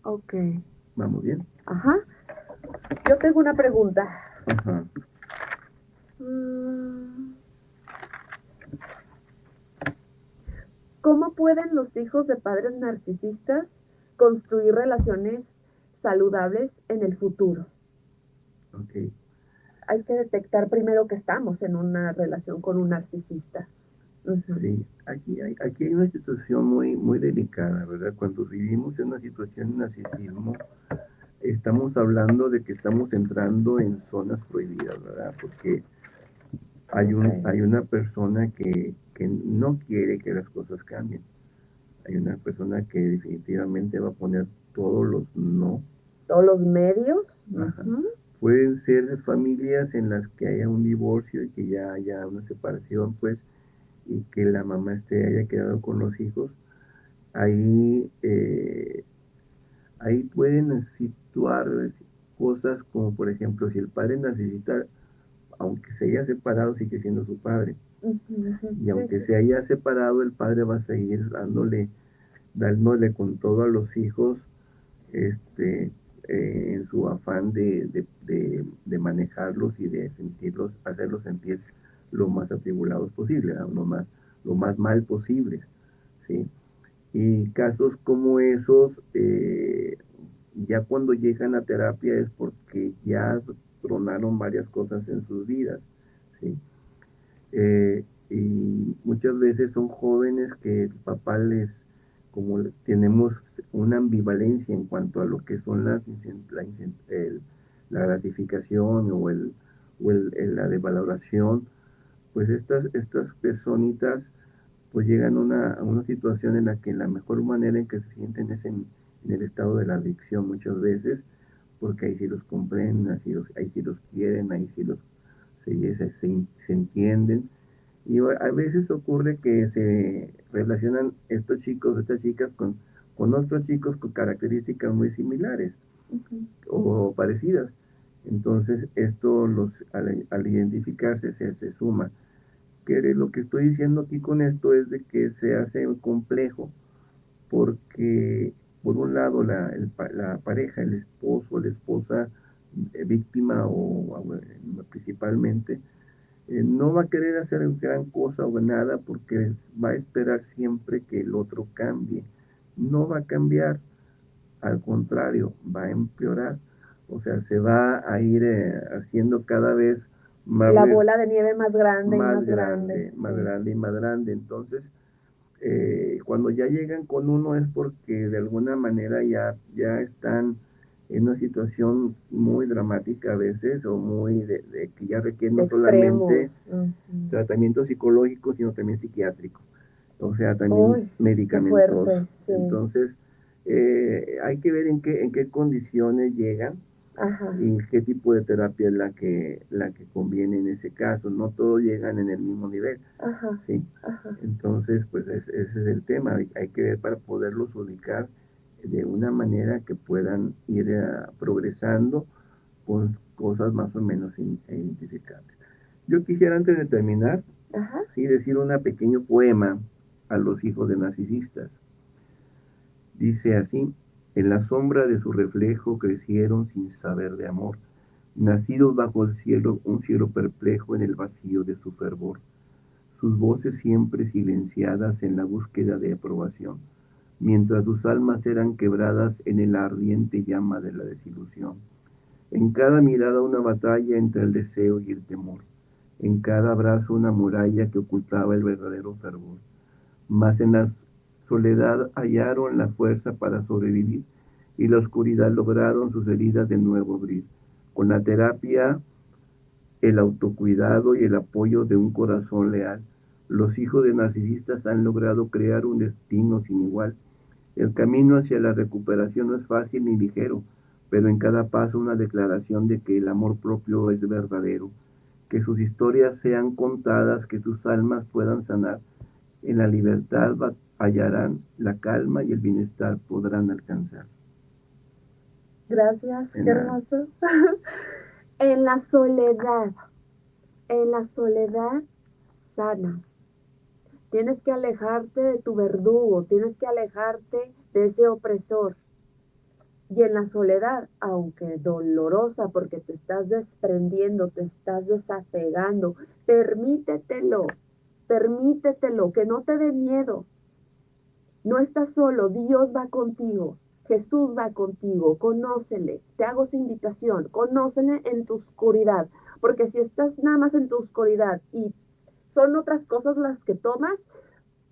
Ok. Vamos bien. Ajá. Yo tengo una pregunta. Ajá. ¿Cómo pueden los hijos de padres narcisistas construir relaciones saludables en el futuro? Ok. Hay que detectar primero que estamos en una relación con un narcisista. Sí, aquí hay una situación muy delicada, ¿verdad? Cuando vivimos en una situación de narcisismo, estamos hablando de que estamos entrando en zonas prohibidas, ¿verdad? Porque hay una persona que no quiere que las cosas cambien. Hay una persona que definitivamente va a poner todos los no. Todos los medios. Pueden ser familias en las que haya un divorcio y que ya haya una separación, pues, y que la mamá haya quedado con los hijos, ahí, ahí pueden situar cosas como, por ejemplo, si el padre narcisista, aunque se haya separado, sigue siendo su padre. Ujú, ujú. Y Sí, aunque sí. se haya separado, el padre va a seguir dándole con todo a los hijos, este, en su afán de manejarlos y de sentirlos, hacerlos sentir lo más atribulados posible, ¿no? Lo más mal posible, ¿sí? Y casos como esos, ya cuando llegan a terapia es porque ya tronaron varias cosas en sus vidas, ¿sí? Y muchas veces son jóvenes que el papá como tenemos una ambivalencia en cuanto a lo que son la gratificación la devaloración, pues estas personitas pues llegan a una situación en la que la mejor manera en que se sienten es en el estado de la adicción muchas veces, porque ahí sí los comprenden, ahí sí los quieren, ahí sí se entienden. Y a veces ocurre que se relacionan estos chicos, estas chicas con otros chicos con características muy similares Ujú. o parecidas. Entonces, esto al identificarse se suma. Que lo que estoy diciendo aquí con esto es de que se hace complejo porque, por un lado, la pareja, el esposo, la esposa víctima principalmente, no va a querer hacer gran cosa o nada porque va a esperar siempre que el otro cambie. No va a cambiar, al contrario, va a empeorar. O sea, se va a ir haciendo cada vez más, La bola de nieve más grande y más más grande. grande, más Sí. grande y más grande. Entonces, cuando ya llegan con uno es porque de alguna manera ya están en una situación muy dramática a veces o muy de que ya requiere no Extremos. solamente Ujú. tratamiento psicológico, sino también psiquiátrico, o sea, también Uy, qué medicamentoso. fuerte, sí. Entonces, hay que ver en qué condiciones llegan Ajá, y qué tipo de terapia es la que conviene en ese caso. No todos llegan en el mismo nivel, ajá, ¿sí? ajá. Entonces, pues ese es el tema. Hay que ver para poderlos ubicar de una manera que puedan ir progresando con cosas más o menos identificables. Yo quisiera antes de terminar, Ajá. sí, decir un pequeño poema a los hijos de narcisistas. Dice así: en la sombra de su reflejo crecieron sin saber de amor, nacidos bajo el cielo, un cielo perplejo en el vacío de su fervor, sus voces siempre silenciadas en la búsqueda de aprobación, mientras sus almas eran quebradas en el ardiente llama de la desilusión. En cada mirada una batalla entre el deseo y el temor, en cada abrazo una muralla que ocultaba el verdadero fervor. Mas en la soledad hallaron la fuerza para sobrevivir y la oscuridad lograron sus heridas de nuevo abrir. Con la terapia, el autocuidado y el apoyo de un corazón leal, los hijos de narcisistas han logrado crear un destino sin igual. El camino hacia la recuperación no es fácil ni ligero, pero en cada paso una declaración de que el amor propio es verdadero, que sus historias sean contadas, que sus almas puedan sanar. En la libertad hallarán la calma y el bienestar podrán alcanzar. Gracias, En qué la, hermoso. En la soledad, en la soledad sana. Tienes que alejarte de tu verdugo, tienes que alejarte de ese opresor. Y en la soledad, aunque dolorosa porque te estás desprendiendo, te estás desapegando, permítetelo, permítetelo, que no te dé miedo. No estás solo, Dios va contigo, Jesús va contigo, conócele, te hago esa invitación, conócele en tu oscuridad, porque si estás nada más en tu oscuridad y son otras cosas las que tomas,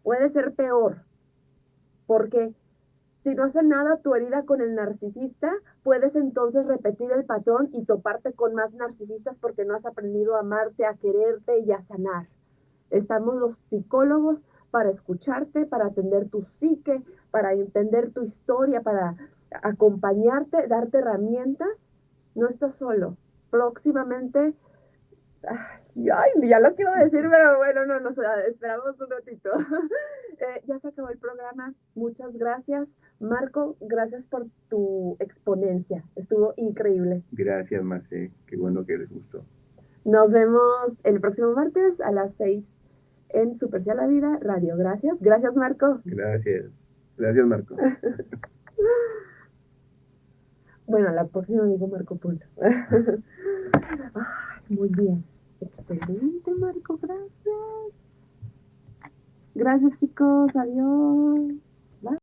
puede ser peor, porque si no hace nada tu herida con el narcisista, puedes entonces repetir el patrón y toparte con más narcisistas porque no has aprendido a amarte, a quererte y a sanar. Estamos los psicólogos para escucharte, para atender tu psique, para entender tu historia, para acompañarte, darte herramientas. No estás solo. Próximamente Ay, ya lo quiero decir, pero bueno, no, nos esperamos un ratito. Ya se acabó el programa. Muchas gracias. Marco, gracias por tu exponencia. Estuvo increíble. Gracias, Marce. Qué bueno que les gustó. Nos vemos el próximo martes a las 6 en Super Sea la Vida Radio. Gracias. Gracias, Marco. Gracias. Gracias, Marco. Bueno, la próxima digo Marco Polo. Ay, muy bien. Excelente, Marco. Gracias. Gracias, chicos. Adiós. Bye.